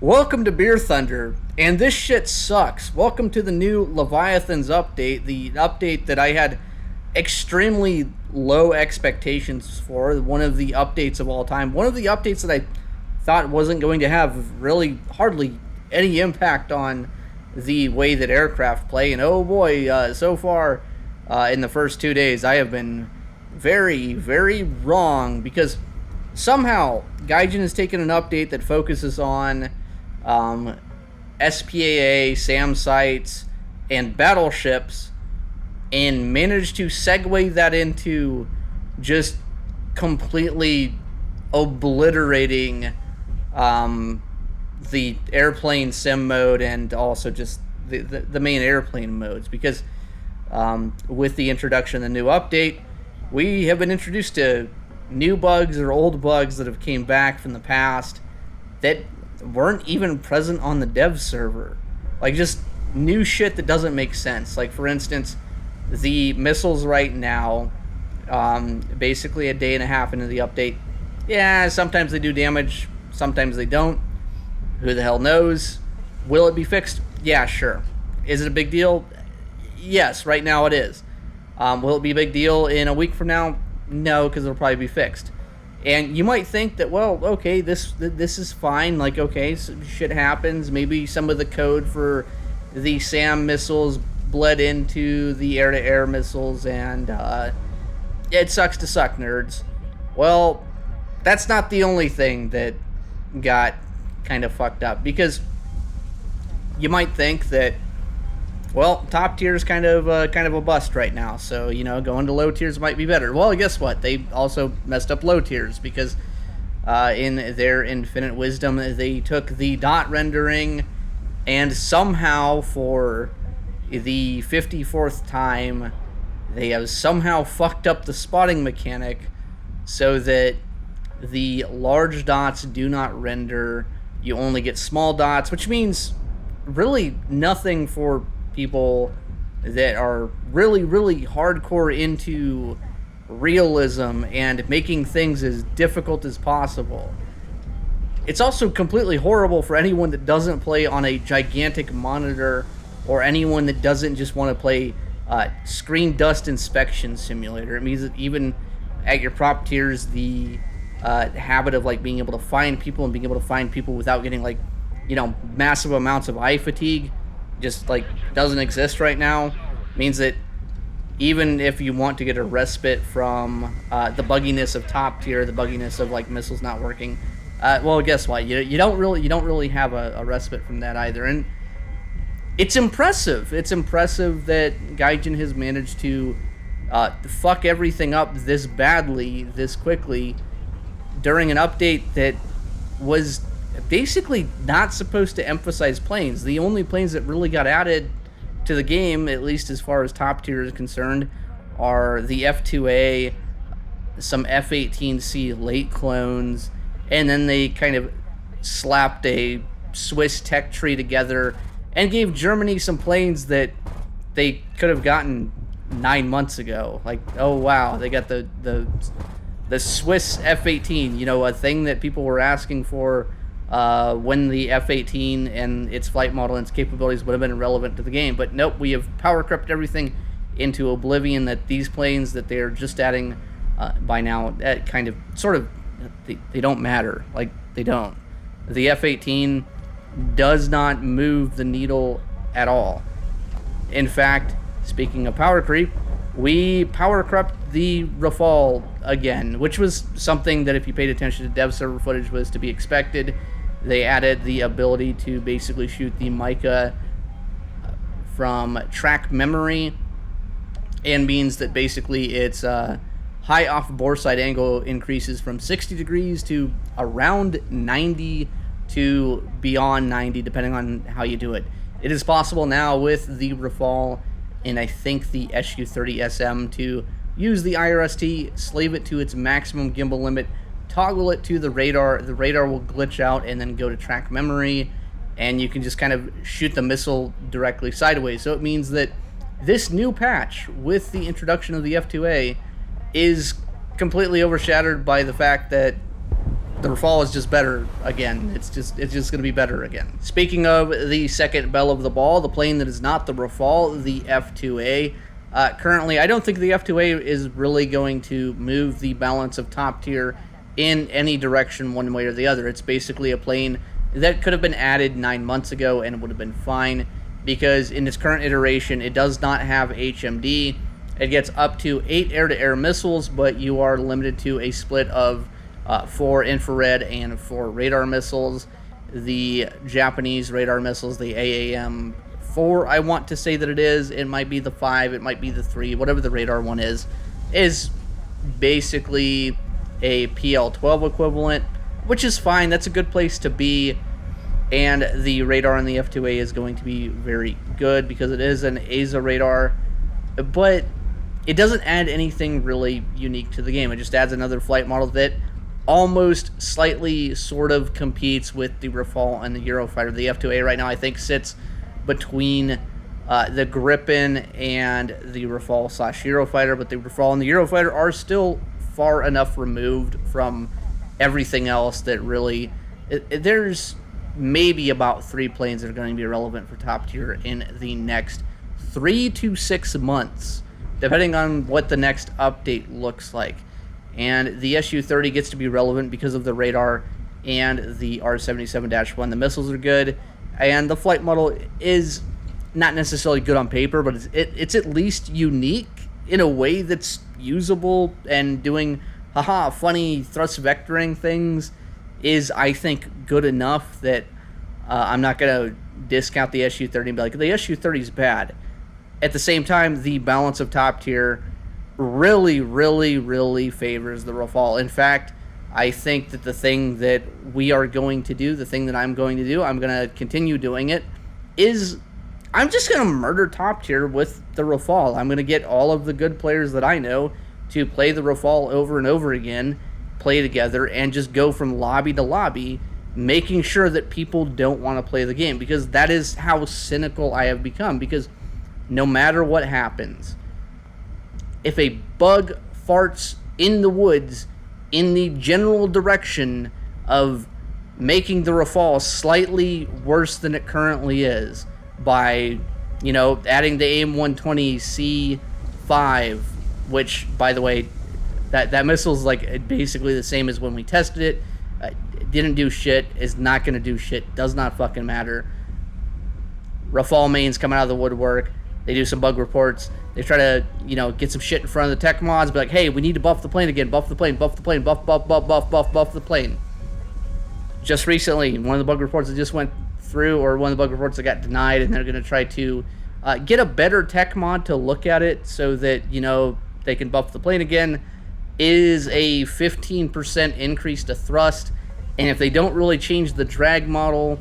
Welcome to Beer Thunder, and this shit sucks. Welcome to the new Leviathans update, the update that I had extremely low expectations for, one of the updates of all time, one of the updates that I thought wasn't going to have really hardly any impact on the way that aircraft play, and oh boy, so far in the first 2 days I have been very, very wrong, because somehow Gaijin has taken an update that focuses on SPAA, SAM sites, and battleships, and managed to segue that into just completely obliterating the airplane sim mode and also just the main airplane modes. Because with the introduction of the new update, we have been introduced to new bugs or old bugs that have came back from the past that weren't even present on the dev server. Like, just new shit that doesn't make sense. Like, for instance, the missiles right now, basically a day and a half into the update, yeah, sometimes they do damage, sometimes they don't. Who the hell knows? Will it be fixed? Yeah, sure. Is it a big deal? Yes, right now it is. Will it be a big deal in a week from now? No, because it'll probably be fixed. And you might think that, well, okay, this is fine. Like, okay, so shit happens. Maybe some of the code for the SAM missiles bled into the air-to-air missiles, and it sucks to suck, nerds. Well, that's not the only thing that got kind of fucked up, because you might think that, well, top tier is kind of a bust right now, so, you know, going to low tiers might be better. Well, guess what? They also messed up low tiers, because in their infinite wisdom, they took the dot rendering and somehow, for the 54th time, they have somehow fucked up the spotting mechanic so that the large dots do not render. You only get small dots, which means really nothing for people that are really, really hardcore into realism and making things as difficult as possible. It's also completely horrible for anyone that doesn't play on a gigantic monitor, or anyone that doesn't just want to play screen dust inspection simulator. It means that even at your prop tiers, the habit of like being able to find people and being able to find people without getting, like, you know, massive amounts of eye fatigue just like doesn't exist right now. Means that even if you want to get a respite from the bugginess of top tier, the bugginess of like missiles not working, well, guess what? You don't really have a respite from that either. And it's impressive. It's impressive that Gaijin has managed to fuck everything up this badly, this quickly, during an update that was basically not supposed to emphasize planes. The only planes that really got added to the game, at least as far as top tier is concerned, are the F2A, some F-18C late clones, and then they kind of slapped a Swiss tech tree together and gave Germany some planes that they could have gotten 9 months ago. Like, oh wow, they got the Swiss F-18, you know, a thing that people were asking for when the F-18 and its flight model and its capabilities would have been relevant to the game. But nope, we have power crept everything into oblivion, that these planes that they're just adding by now, that kind of, sort of, they don't matter. Like, they don't. The F-18 does not move the needle at all. In fact, speaking of power creep, we power crept the Rafale again, which was something that, if you paid attention to dev server footage, was to be expected. They added the ability to basically shoot the mica from track memory, and means that basically its high off bore side angle increases from 60 degrees to around 90 to beyond 90, depending on how you do it. It is possible now with the Rafale and I think the SU-30SM to use the IRST, slave it to its maximum gimbal limit, toggle it to the radar will glitch out and then go to track memory, and you can just kind of shoot the missile directly sideways. So it means that this new patch, with the introduction of the F2A, is completely overshadowed by the fact that the Rafale is just better again. It's just going to be better again. Speaking of the second belle of the ball, the plane that is not the Rafale, the F2A. Currently, I don't think the F2A is really going to move the balance of top tier in any direction one way or the other. It's basically a plane that could have been added 9 months ago and it would have been fine, because in its current iteration, it does not have HMD. It gets up to 8 air-to-air missiles, but you are limited to a split of 4 infrared and 4 radar missiles. The Japanese radar missiles, the AAM-4, I want to say that it is. It might be the 5, it might be the 3, whatever the radar one is basically a PL-12 equivalent, which is fine. That's a good place to be. And the radar on the F2A is going to be very good because it is an ASA radar, but it doesn't add anything really unique to the game. It just adds another flight model that almost slightly sort of competes with the Rafale and the Eurofighter. The F2A right now, I think, sits between the Gripen and the Rafale/Eurofighter, but the Rafale and the Eurofighter are still far enough removed from everything else that really... there's maybe about 3 planes that are going to be relevant for top tier in the next 3 to 6 months, depending on what the next update looks like. And the Su-30 gets to be relevant because of the radar and the R-77-1. The missiles are good, and the flight model is not necessarily good on paper, but it's at least unique in a way that's usable, and doing funny thrust vectoring things is, I think, good enough that I'm not going to discount the Su-30 and be like, the Su-30 is bad. At the same time, the balance of top tier really, really, really favors the Rafale. In fact, I think that the thing that we are going to do, the thing that I'm going to do, I'm going to continue doing it, is I'm just going to murder top tier with the Rafale. I'm going to get all of the good players that I know to play the Rafale over and over again, play together, and just go from lobby to lobby, making sure that people don't want to play the game, because that is how cynical I have become. Because no matter what happens, if a bug farts in the woods in the general direction of making the Rafale slightly worse than it currently is by, adding the AIM-120C5, which, by the way, that missile is like basically the same as when we tested it. Didn't do shit, is not going to do shit, does not fucking matter. Rafale mains come out of the woodwork. They do some bug reports. They try to, get some shit in front of the tech mods, be like, hey, we need to buff the plane again, buff the plane, buff the plane, buff the plane. Just recently, one of the bug reports that just went through, or one of the bug reports that got denied, and they're going to try to get a better tech mod to look at it so that, they can buff the plane again, is a 15% increase to thrust. And if they don't really change the drag model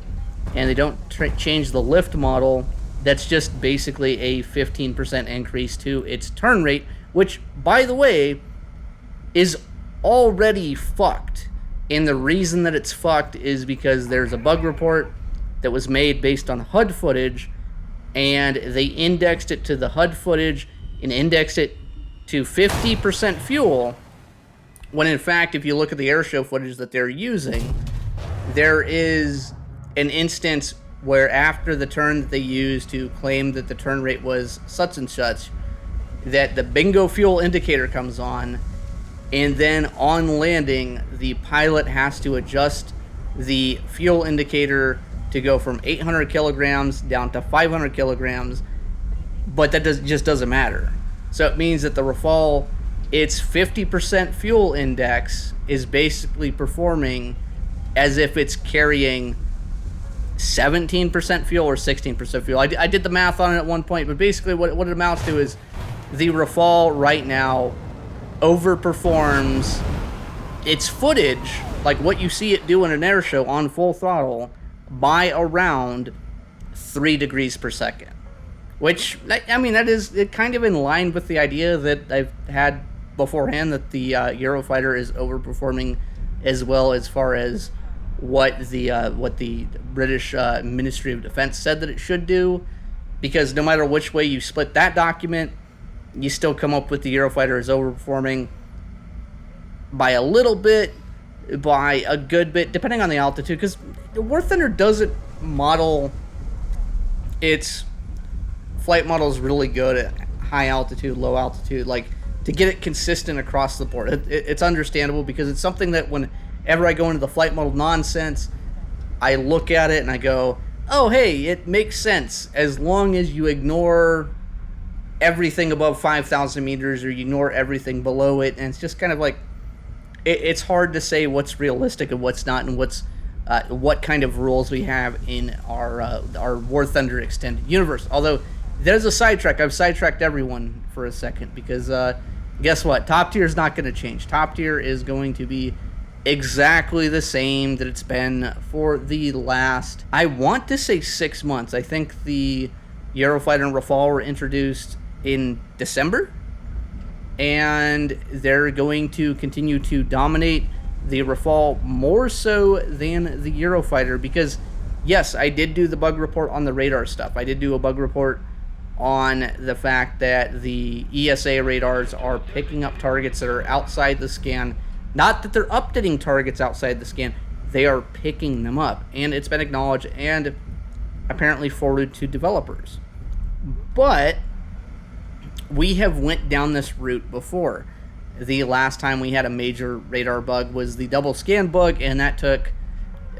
and they don't change the lift model, that's just basically a 15% increase to its turn rate, which, by the way, is already fucked. And the reason that it's fucked is because there's a bug report that was made based on HUD footage, and they indexed it to the HUD footage and indexed it to 50% fuel, when in fact, if you look at the airshow footage that they're using, there is an instance where after the turn that they used to claim that the turn rate was such and such, that the bingo fuel indicator comes on, and then on landing, the pilot has to adjust the fuel indicator to go from 800 kilograms down to 500 kilograms, but that just doesn't matter. So it means that the Rafale, its 50% fuel index is basically performing as if it's carrying 17% fuel or 16% fuel. I did the math on it at one point, but basically what it amounts to is the Rafale right now overperforms its footage, like what you see it do in an air show on full throttle, by around 3 degrees per second. Which, I mean, that is kind of in line with the idea that I've had beforehand, that the Eurofighter is overperforming as well, as far as what the British Ministry of Defense said that it should do. Because no matter which way you split that document, you still come up with the Eurofighter is overperforming by a little bit. by a good bit, depending on the altitude, because War Thunder doesn't model its flight models really good at high altitude, low altitude, like to get it consistent across the board. It's understandable because it's something that whenever I go into the flight model nonsense, I look at it and I go, oh, hey, it makes sense as long as you ignore everything above 5,000 meters or you ignore everything below it. And it's just kind of like, it's hard to say what's realistic and what's not, and what kind of rules we have in our War Thunder extended universe. Although there's a sidetrack. I've sidetracked everyone for a second because guess what? Top tier is not going to change. Top tier is going to be exactly the same that it's been for the last, I want to say 6 months. I think the Eurofighter and Rafale were introduced in December, and they're going to continue to dominate the Rafale more so than the Eurofighter because, yes, I did do the bug report on the radar stuff. I did do a bug report on the fact that the ESA radars are picking up targets that are outside the scan. Not that they're updating targets outside the scan, they are picking them up. And it's been acknowledged and apparently forwarded to developers. But we have went down this route before. The last time we had a major radar bug was the double scan bug, and that took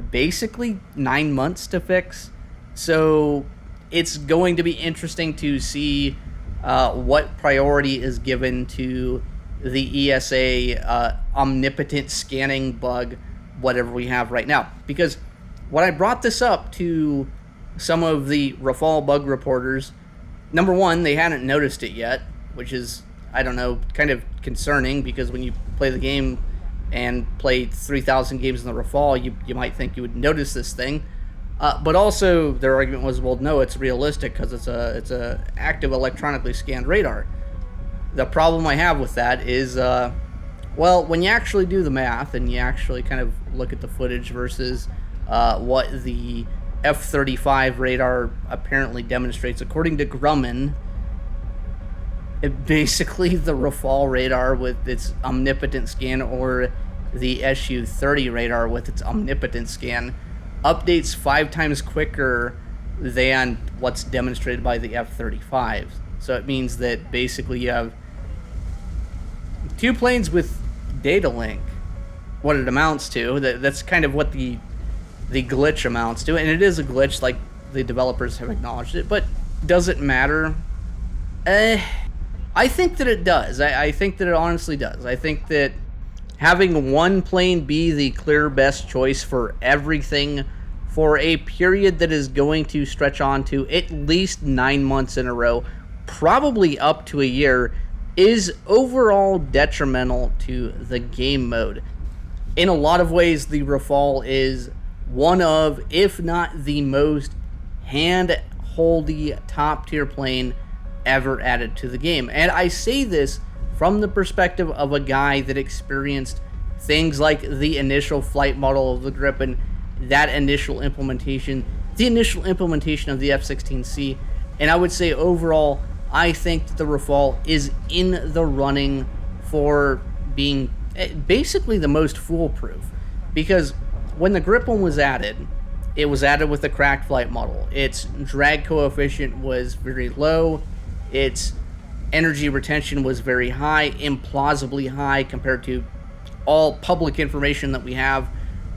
basically 9 months to fix. So it's going to be interesting to see what priority is given to the ESA omnipotent scanning bug, whatever we have right now. Because when I brought this up to some of the Rafale bug reporters, number one, they hadn't noticed it yet, which is, I don't know, kind of concerning, because when you play the game and play 3,000 games in the Rafale, you might think you would notice this thing. But also, their argument was, well, no, it's realistic because it's a active electronically scanned radar. The problem I have with that is, well, when you actually do the math and you actually kind of look at the footage versus what the F-35 radar apparently demonstrates, according to Grumman, basically the Rafale radar with its omnipotent scan or the Su-30 radar with its omnipotent scan updates 5 times quicker than what's demonstrated by the F-35. So it means that basically you have 2 planes with data link. What it amounts to, that's kind of what the glitch amounts to, and it is a glitch, like the developers have acknowledged it, but does it matter? I think that it does. I think that it honestly does. I think that having one plane be the clear best choice for everything for a period that is going to stretch on to at least 9 months in a row, probably up to a year, is overall detrimental to the game mode. In a lot of ways, the Rafale is one of, if not the most hand-holdy top-tier plane ever added to the game. And I say this from the perspective of a guy that experienced things like the initial flight model of the Gripen, that initial implementation, the initial implementation of the F-16C, and I would say overall, I think that the Rafale is in the running for being basically the most foolproof. Because when the Gripen was added, it was added with a cracked flight model. Its drag coefficient was very low. Its energy retention was very high, implausibly high compared to all public information that we have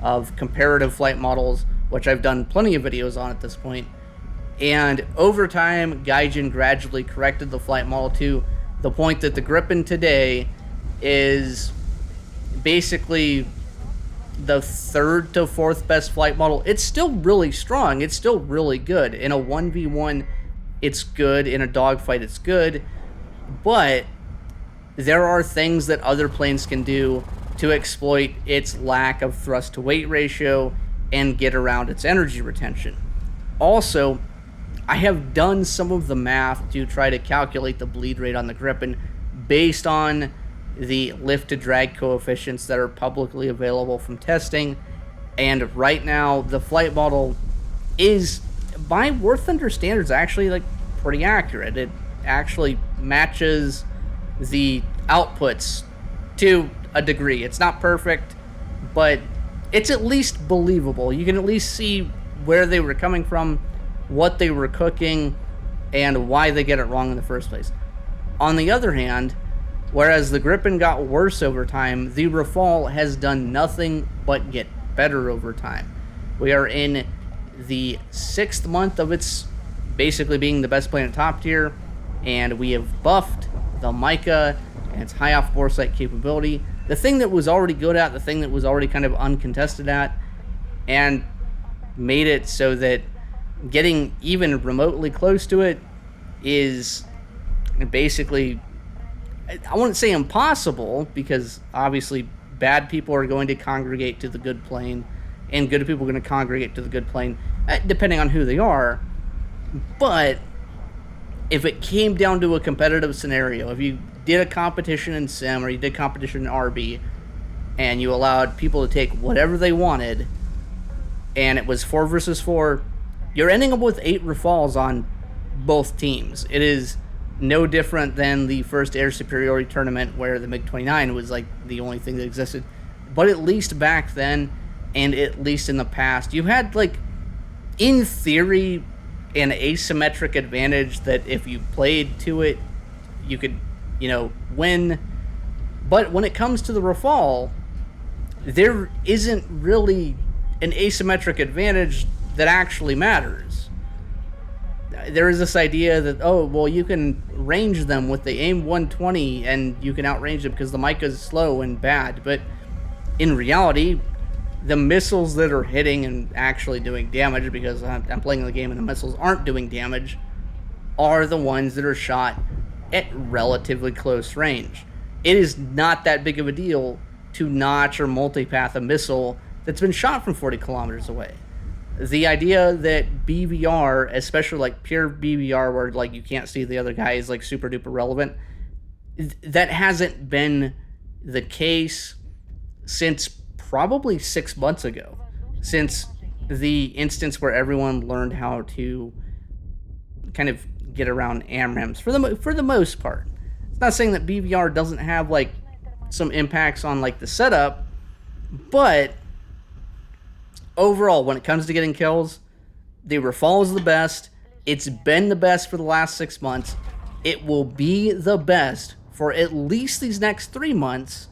of comparative flight models, which I've done plenty of videos on at this point. And over time, Gaijin gradually corrected the flight model to the point that the Gripen today is basically the 3rd to 4th best flight model. It's still really strong. It's still really good. In a 1v1, it's good. In a dogfight, it's good. But there are things that other planes can do to exploit its lack of thrust-to-weight ratio and get around its energy retention. Also, I have done some of the math to try to calculate the bleed rate on the Gripen based on the lift-to-drag coefficients that are publicly available from testing, and right now the flight model is, by War Thunder standards, actually like pretty accurate. It actually matches the outputs to a degree. It's not perfect, but it's at least believable. You can at least see where they were coming from, what they were cooking, and why they get it wrong in the first place. On the other hand, whereas the Gripen got worse over time, the Rafale has done nothing but get better over time. We are in the 6th month of its basically being the best plane at top tier, and we have buffed the Mica and its high off boresight capability, the thing that was already good at, the thing that was already kind of uncontested at, and made it so that getting even remotely close to it is basically, I wouldn't say impossible, because obviously bad people are going to congregate to the good plane, and good people are going to congregate to the good plane, depending on who they are. But if it came down to a competitive scenario, if you did a competition in Sim or you did competition in RB, and you allowed people to take whatever they wanted, and it was 4 versus 4, you're ending up with 8 Rafales on both teams. It is no different than the first air superiority tournament where the MiG-29 was like the only thing that existed. But at least back then, and at least in the past, you had, like, in theory, an asymmetric advantage that if you played to it, you could, win. But when it comes to the Rafale, there isn't really an asymmetric advantage that actually matters. There is this idea that, you can range them with the AIM 120 and you can outrange them because the Mica is slow and bad. But in reality, the missiles that are hitting and actually doing damage, because I'm playing the game and the missiles aren't doing damage, are the ones that are shot at relatively close range. It is not that big of a deal to notch or multipath a missile that's been shot from 40 kilometers away. The idea that BVR, especially like pure BVR where like you can't see the other guy, is like super duper relevant, that hasn't been the case since probably 6 months ago, since the instance where everyone learned how to kind of get around AMRAAMs for the most part. It's not saying that BVR doesn't have like some impacts on like the setup, but overall, when it comes to getting kills, the Rafale is the best. It's been the best for the last 6 months. It will be the best for at least these next 3 months.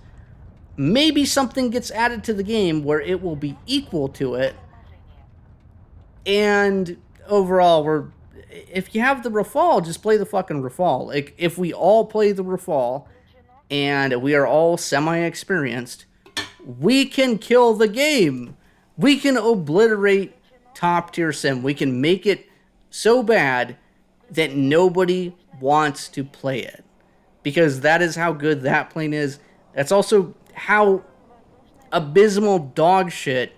Maybe something gets added to the game where it will be equal to it. And overall, if you have the Rafale, just play the fucking Rafale. Like, if we all play the Rafale and we are all semi-experienced, we can kill the game. We can obliterate top tier sim. We can make it so bad that nobody wants to play it, because that is how good that plane is. That's also how abysmal dog shit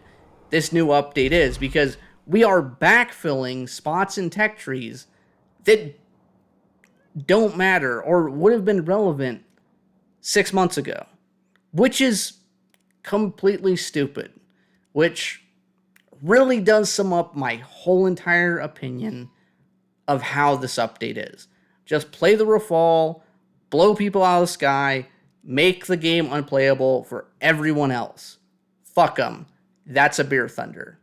this new update is, because we are backfilling spots in tech trees that don't matter or would have been relevant 6 months ago, which is completely stupid, which really does sum up my whole entire opinion of how this update is. Just play the Rafale, blow people out of the sky, make the game unplayable for everyone else. Fuck them. That's a beer thunder.